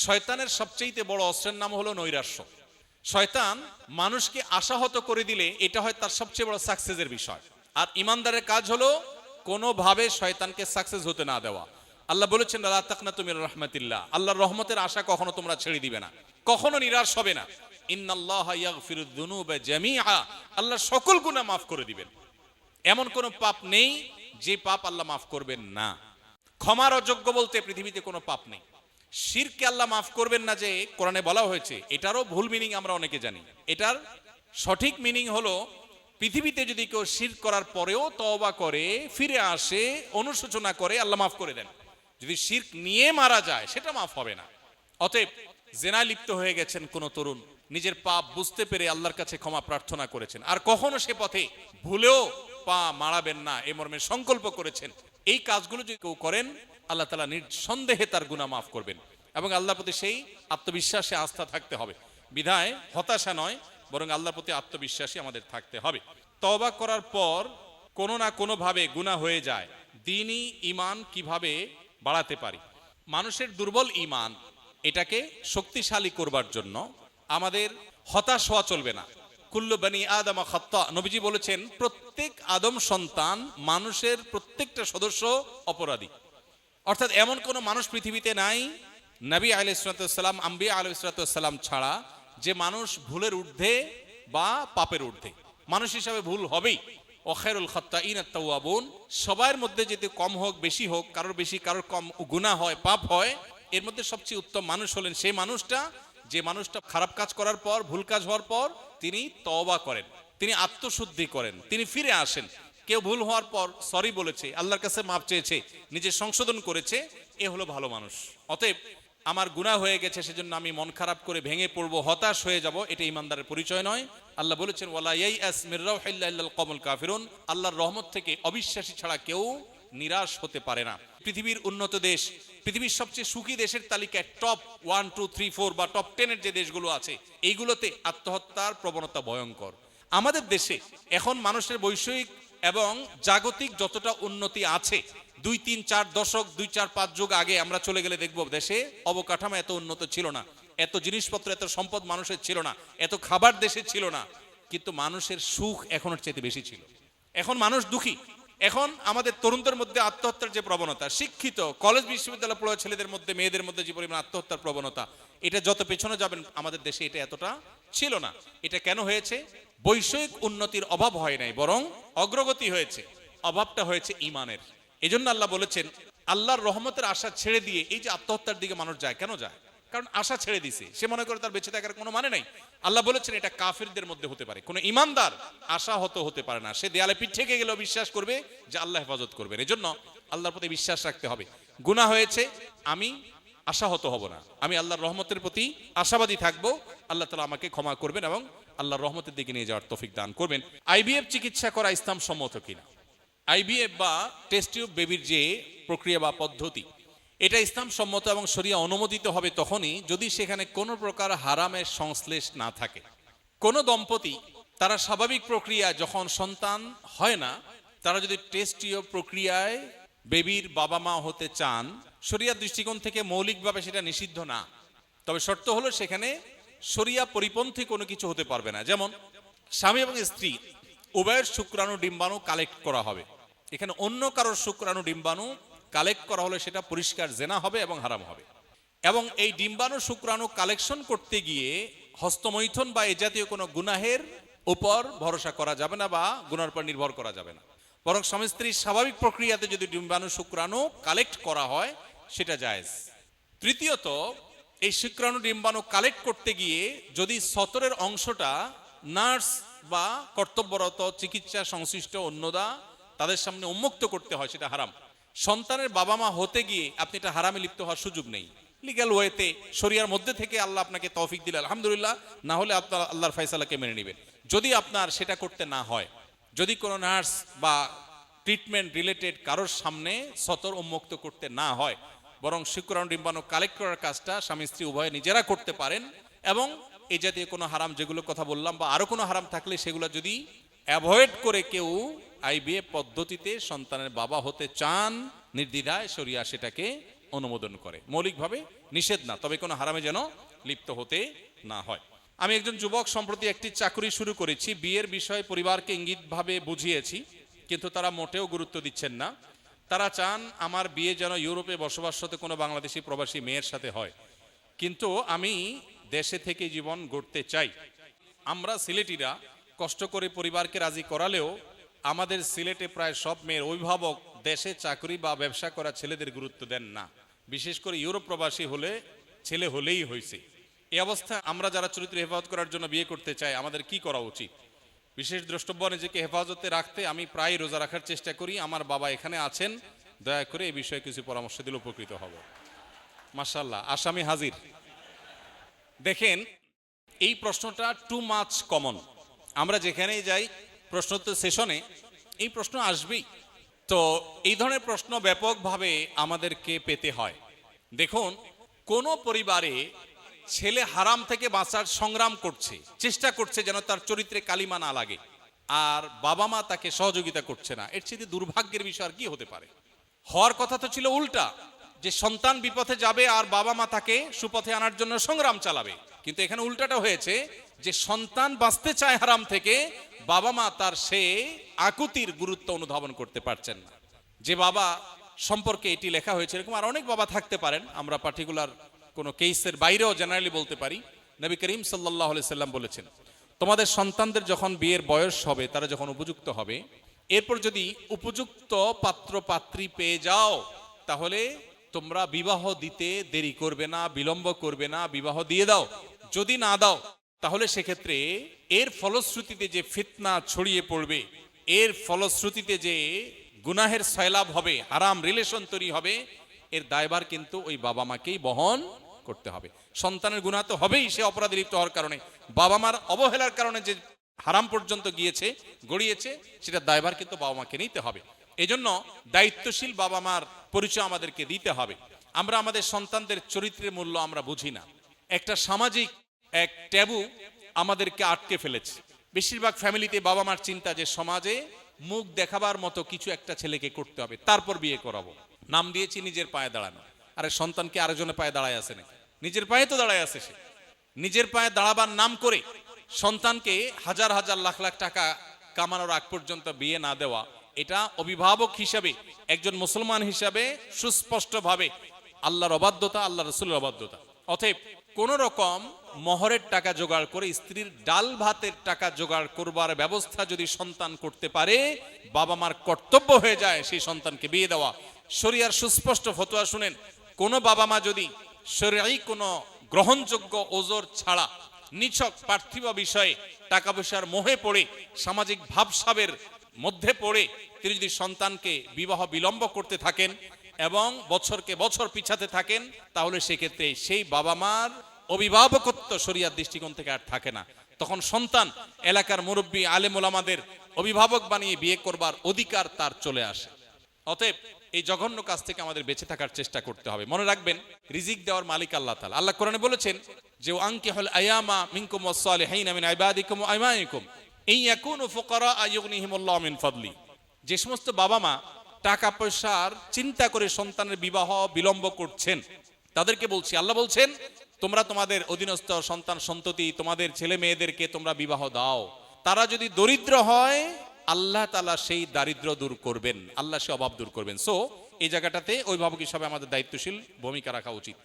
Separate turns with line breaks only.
শয়তানের সবচেয়ে বড় অস্ত্রের নাম হলো নৈরাশ্য। শয়তান মানুষকে আশাহত করে দিলে এটা হয় তার সবচেয়ে বড় সাকসেসের বিষয়। আর ইমানদারের কাজ হলো কোনোভাবে শয়তানকে সাকসেস হতে না দেওয়া। আল্লাহ বলেছেন লা তাকনাতু মির রাহমাতিল্লাহ, আল্লাহর রহমতের আশা কখনো তোমরা ছেড়ে দিবে না, কখনো নিরাশ হবে না। ইন্নাল্লাহা ইয়াগফিরুয যুনুবা জামিআ, আল্লাহ সকল গুনাহ মাফ করে দিবেন। এমন কোন পাপ নেই যে পাপ আল্লাহ মাফ করবেন না। ক্ষমার অযোগ্য বলতে পৃথিবীতে কোনো পাপ নেই। শিরকে আল্লাহ মাফ করবেন না যে কোরআনে বলা হয়েছে, এটারও ভুল মিনিং আমরা অনেকে জানি। এটার সঠিক মিনিং হলো পৃথিবীতে যদি কেউ শিরক করার পরেও তওবা করে, ফিরে আসে, অনুশোচনা করে, আল্লাহ মাফ করে দেন। যদি শিরক নিয়ে মারা যায় সেটা মাফ হবে না। অতএব জেনায় লিপ্ত হয়ে গেছেন কোন তরুণ, নিজের পাপ বুঝতে পেরে আল্লাহর কাছে ক্ষমা প্রার্থনা করেছেন, আর কখনো সে পথে ভুলেও পা মারাবেন না এ মর্মে সংকল্প করেছেন, এই কাজগুলো যদি কেউ করেন আল্লাহ তাআলা নিঃসন্দেহে তার গুনাহ মাফ করবেন। এবং আল্লাহর প্রতি সেই আত্মবিশ্বাসে আস্থা থাকতে হবে। বিধায় হতাশা নয়, বরং আল্লাহর প্রতি আত্মবিশ্বাসী আমাদের থাকতে হবে। তওবা করার পর কোনো না কোনো ভাবে গুনাহ হয়ে যায়, দ্বীনি ঈমান কিভাবে বাড়াতে পারি? মানুষের দুর্বল ঈমান, এটাকে শক্তিশালী করবার জন্য আমাদের হতাশ হওয়া চলবে না। কুল্লু বনি আদম খাত্তা, নবীজি বলেছেন প্রত্যেক আদম সন্তান, মানুষের প্রত্যেকটা সদস্য অপরাধী। অর্থাৎ এমন কোন মানুষ পৃথিবীতে নাই, নবী আলাইহিস সালাম, আম্বিয়া আলাইহিস সালাম ছাড়া, যে মানুষ ভুলের ঊর্ধ্বে বা পাপের ঊর্ধ্বে। মানুষ হিসাবে ভুল হবেই। ও খায়রুল খাত্তাইন আত-তাওয়াবুন, সবার মধ্যে যদি কম হোক বেশি হোক, কারোর বেশি কারোর কম গুনাহ হয়, পাপ হয়, এর মধ্যে সবচেয়ে উত্তম মানুষ হলেন সেই মানুষটা যে মানুষটা খারাপ কাজ করার পর, ভুল কাজ হওয়ার পর তিনি তওবা করেন, তিনি আত্মশুদ্ধি করেন, তিনি ফিরে আসেন। কেউ ভুল হওয়ার পর সরি বলেছে, আল্লাহর কাছে মাপ চেয়েছে, নিজে সংশোধন করেছে, এ হলো ভালো মানুষ। অতএব আমার গুনাহ হয়ে গেছে সেজন্য আমি মন খারাপ করে ভেঙে পড়বো, হতাশ হয়ে যাব, এটা ঈমানদারের পরিচয় নয়। আল্লাহ বলেছেন ওয়ালা ইয়াইআস মির রাউহিল্লাহি ইল্লাল কওমুল কাফিরুন, আল্লাহর রহমত থেকে অবিশ্বাসী ছাড়া কেউ নিরাশ হতে পারে না। পৃথিবীর উন্নত দেশ, পৃথিবীর সবচেয়ে সুখী দেশের তালিকায় টপ 1, 2, 3, 4 বা টপ 10 এর যে দেশগুলো আছে, এইগুলোতে আত্মহত্যার প্রবণতা ভয়ঙ্কর। আমাদের দেশে এখন মানুষের বৈষয়িক এবং জাগতিক যতটা উন্নতি আছে, 2, 3, 4 দশক, 2, 4, 5 যুগ আগে আমরা চলে গেলে দেখব দেশে অবকাঠামো এত উন্নত ছিল না, এত জিনিসপত্র, এত সম্পদ মানুষের ছিল না, এত খাবার দেশে ছিল না, কিন্তু মানুষের সুখ এখনের চাইতে বেশি ছিল। এখন মানুষ দুঃখী। এখন আমাদের তরুণদের মধ্যে আত্মহত্যার যে প্রবণতা, শিক্ষিত কলেজ বিশ্ববিদ্যালয় পড়ুয়া ছেলেদের মধ্যে, মেয়েদের মধ্যে যে পরিমাণ আত্মহত্যার প্রবণতা, এটা যত পেছনে যাবেন আমাদের দেশে এটা এতটা ছিল না। এটা কেন হয়েছে? বৈষয়িক উন্নতির অভাব হয় নাই, বরং অগ্রগতি হয়েছে। অভাবটা হয়েছে ঈমানের। এজন্য আল্লাহ বলেছেন আল্লাহর রহমতের আশা ছেড়ে দিয়ে এই যে আত্মহত্যার দিকে মানুষ যায়, কেন যায়? কারণ আশা ছেড়ে দিছে, সে মনে করে তার বেঁচে থাকার কোনো মানে নাই। আল্লাহ বলেছেন এটা কাফিরদের মধ্যে হতে পারে, কোনো ঈমানদার আশাহত হতে পারে না। সে দেয়ালে পিঠ থেকে গেলেও বিশ্বাস করবে যে আল্লাহ হেফাজত করবেন। এজন্য আল্লাহর প্রতি বিশ্বাস রাখতে হবে। গুনাহ হয়েছে, আমি আশাহত হব না, আমি আল্লাহর রহমতের প্রতি আশাবাদী থাকবো। আল্লাহ তাআলা আমাকে ক্ষমা করবেন এবং আল্লাহর রহমতের দিকে নিয়ে যাওয়ার তৌফিক দান করবেন। আইভিএফ চিকিৎসা করা ইসলাম সম্মত কিনা? আইভিএফ বা টেস্ট টিউব বেবির যে প্রক্রিয়া বা পদ্ধতি, এটা ইসলাম সম্মত এবং শরিয়া অনুমোদিত হবে তখনই যদি সেখানে কোনো প্রকার হারামের সংশ্লেষ না থাকে। কোন দম্পতি তারা স্বাভাবিক প্রক্রিয়া যখন সন্তান হয় না, তারা যদি টেস্ট টিউব প্রক্রিয়ায় বেবির বাবা মা হতে চান, শরিয়ার দৃষ্টিকোণ থেকে মৌলিকভাবে সেটা নিষিদ্ধ না। তবে শর্ত হলো সেখানে শরিয়া পরিপন্থী কোনো কিছু হতে পারবে না। যেমন স্বামী এবং স্ত্রী উভয়ের শুক্রাণু ডিম্বাণু কালেক্ট করা হবে, এখানে অন্য কারোর শুক্রাণু ডিম্বাণু কালেক্ট করা হলে সেটা পরিষ্কার জেনা হবে এবং হারাম হবে। এবং এই ডিম্বাণু শুক্রাণু কালেকশন করতে গিয়ে হস্তমৈথুন বা এ জাতীয় কোনো গুনাহের উপর ভরসা করা যাবে না বা গুনার উপর নির্ভর করা যাবে না, বরং স্বামী স্ত্রীর স্বাভাবিক প্রক্রিয়াতে যদি ডিম্বাণু শুক্রাণু কালেক্ট করা হয় সেটা জায়েজ। তৃতীয়ত, এই শুক্রাণু ডিম্বাণু কালেক্ট করতে গিয়ে যদি সতরের অংশটা নার্স বা কর্তব্যরত চিকিৎসা সংশ্লিষ্ট অন্যদা তাদের সামনে উন্মুক্ত করতে হয়, সেটা হারাম। সন্তানের বাবা মা হতে গিয়ে আপনি এটা হারামে লিপ্ত হওয়ার সুযোগ নেই। লিগ্যাল ওয়েতে শরিয়ার মধ্যে থেকে আল্লাহ আপনাকে তৌফিক দিলে আলহামদুলিল্লাহ, না হলে আপনার আল্লাহর ফয়সালাকে মেনে নেবেন। যদি আপনার সেটা করতে না হয়, যদি কোনো নার্স বা ট্রিটমেন্ট রিলেটেড কারোর সামনে সতর উন্মুক্ত করতে না হয়, বরং শুক্রাণু ডিম্বাণু কালেক্ট করার কাজটা স্বামী স্ত্রী উভয়ে নিজেরা করতে পারেন। এবং এই জাতীয় কোনো হারাম যেগুলো কথা বললাম বা আরো কোনো হারাম থাকলে সেগুলো যদি অ্যাভয়েড করে কেউ আইভিএফ পদ্ধতিতে সন্তানের বাবা হতে চান, নির্দ্বিধায় শরিয়া সেটাকে অনুমোদন করে, মৌলিকভাবে নিষেধ না, তবে কোনো হারামে যেন লিপ্ত হতে না হয়। আমি একজন যুবক, সম্প্রতি একটি চাকরি শুরু করেছি। বিয়ের বিষয়ে পরিবারকে ইঙ্গিতভাবে বুঝিয়েছি, কিন্তু তারা মোটেও গুরুত্ব দিচ্ছেন না। তারা চান আমার বিয়ে যেন ইউরোপে বসবাসরত কোনো বাংলাদেশি প্রবাসী মেয়ের সাথে হয়, কিন্তু আমি দেশে থেকে জীবন গড়তে চাই। আমরা সিলেটিরা কষ্ট করে পরিবারকে রাজি করালেও আমাদের সিলেটে প্রায় সব মেয়ের অভিভাবক দেশে চাকরি বা ব্যবসা করা ছেলেদের গুরুত্ব দেন না, বিশেষ করে ইউরোপ প্রবাসী হলে ছেলে হলেই হয়েছে। এই অবস্থায় আমরা যারা চরিত্র হেফাজত করার জন্য বিয়ে করতে চাই, আমাদের কি করা উচিত? বিশেষ দ্রষ্টব্য, নিজেকে হেফাজতে রাখতে আমি প্রায় রোজা রাখার চেষ্টা করি। আমার বাবা এখানে আছেন, দয়া করে এই বিষয়ে কিছু পরামর্শ দিলে উপকৃত হব। মাশাআল্লাহ, আসামি হাজির। দেখেন, এই প্রশ্নটা টু মাচ কমন। আমরা যেখানেই যাই প্রশ্নোত্তর সেশনে এই প্রশ্ন আসবেই। তো এই ধরনের প্রশ্ন ব্যাপকভাবে আমাদেরকে পেতে হয়। দেখুন, কোন পরিবারে ছেলে হারাম থেকে বাঁচার সংগ্রাম করছে, চেষ্টা করছে যেন তার চরিত্রে কালিমা না লাগে, আর বাবা মা তাকে সহযোগিতা করছে না, এর চেয়ে দুর্ভাগ্যের বিষয় আর কি হতে পারে? হওয়ার কথা তো ছিল উল্টা, যে সন্তান বিপথে যাবে আর বাবা মা তাকে সুপথে আনার জন্য সংগ্রাম চালাবে। কিন্তু এখানে উল্টাটা হয়েছে, যে সন্তান বাঁচতে চায় হারাম থেকে, বাবা মা তার সে আকুতির গুরুত্ব অনুধাবন করতে পারছেন না। যে বাবা সম্পর্কে এটি লেখা হয়েছে, এরকম আর অনেক বাবা থাকতে পারেন, আমরা পার্টিকুলার কোনো কেসের বাইরেও জেনারেলি বলতে পারি। নবী করিম সাল্লাল্লাহু আলাইহি সাল্লাম বলেছেন, তোমাদের সন্তানদের যখন বিয়ের বয়স হবে, তারা যখন উপযুক্ত হবে, এরপর যদি উপযুক্ত পাত্র পাত্রী পেয়ে যাও, তাহলে তোমরা বিবাহ দিতে দেরি করবে না, বিলম্ব করবে না, বিবাহ দিয়ে দাও। যদি না দাও, তাহলে সেক্ষেত্রে এর ফলশ্রুতিতে যে ফিতনা ছড়িয়ে পড়বে, এর ফলশ্রুতিতে যে গুনাহের সয়লাভ হবে, হারাম রিলেশন তৈরি হবে, এর দায়ভার কিন্তু ওই বাবা মাকেই বহন করতে হবে। সন্তানের গুনাহ তো হবেই, সে অপরাধে লিপ্ত হওয়ার কারণে। বাবা মার অবহেলার কারণে যে হারাম পর্যন্ত গিয়েছে, গড়িয়েছে, সেটা দায়ভার কিন্তু বাবা মাকে নিতে হবে। এজন্য দায়িত্বশীল বাবা মার পরিচয় আমাদেরকে দিতে হবে। আমরা আমাদের সন্তানদের চরিত্রের মূল্য আমরা বুঝি না। একটা সামাজিক এক ট্যাবু আমাদেরকে আটকে ফেলেছে। বেশিরভাগ ফ্যামিলিতে বাবা মার চিন্তা যে সমাজে মুখ দেখাবার মতো কিছু একটা ছেলেকে করতে হবে, তারপর বিয়ে করাবো। নাম দিয়েছি নিজের পায়ে দাঁড়ানো। আরে সন্তানকে আরেকজনের পায়ে দাঁড়ায় আছে নাকি? নিজের পায়ে তো দাঁড়ায় আছে সে। নিজের পায়ে দাঁড়াবার নাম করে সন্তানকে হাজার হাজার লাখ লাখ টাকা কামানোর আগ পর্যন্ত বিয়ে না দেওয়া, এটা অভিভাবক হিসাবে, একজন মুসলমান হিসাবে সুস্পষ্টভাবে আল্লাহর অবাধ্যতা, আল্লাহ রাসূলের অবাধ্যতা। অতএব কোন রকম মহরের টাকা জোগাড় করে স্ত্রীর ডাল ভাতের টাকা জোগাড় করবার ব্যবস্থা যদি সন্তান করতে পারে, বাবা মার কর্তব্য হয়ে যায় সেই সন্তানকে বিয়ে দেওয়া। শরিয়ার সুস্পষ্ট ফতোয়া শুনেন, কোন বাবা মা যদি শরীয়ী কোন গ্রহণযোগ্য ওজর ছাড়া নিছক পার্থিব বিষয়ে টাকা পয়সার মোহে পড়ে, সামাজিক ভাবসাবের মধ্যে পড়ে তিনি যদি সন্তানকে বিবাহ বিলম্ব করতে থাকেন এবং বছরকে বছর পিছাতে থাকেন, তাহলে সেক্ষেত্রে সেই বাবা মার অভিভাবকত্ব শরিয়ার দৃষ্টিকোণ থেকে আর থাকে না। তখন সন্তান এলাকার মুরব্বী আলেম ওলামাদের অভিভাবক বানিয়ে বিয়ে করবার অধিকার তার চলে আসে। অতএব এই জঘন্য কাজ থেকে আমাদের বেঁচে থাকার চেষ্টা করতে হবে। মনে রাখবেন, রিজিক দেওয়ার মালিক আল্লাহ তাআলা। আল্লাহ কোরআনে বলেছেন যে আনকিহুল আয়ামা মিনকুম ওয়াস-সালিহিনা মিন ইবাদিকুম ওয়া ইমাইকুম ইন ইয়াকুনু ফুকারা আয়ুগনিহিমুল্লাহু মিন ফাদলি। যে সমস্ত বাবা মা টাকা পয়সার চিন্তা করে সন্তানের বিবাহ বিলম্ব করছেন, তাদেরকে বলছি, আল্লাহ বলছেন, তোমরা তোমাদের অধীনস্থ সন্তান সন্ততি, তোমাদের ছেলে মেয়েদেরকে তোমরা বিবাহ দাও। তারা যদি দরিদ্র হয়, আল্লাহ তাআলা সেই দারিদ্র দূর করবেন, আল্লাহ সে অভাব দূর করবেন। সো এই জায়গাটাতে অভিভাবক হিসাবে আমাদের দায়িত্বশীল ভূমিকা রাখা উচিত।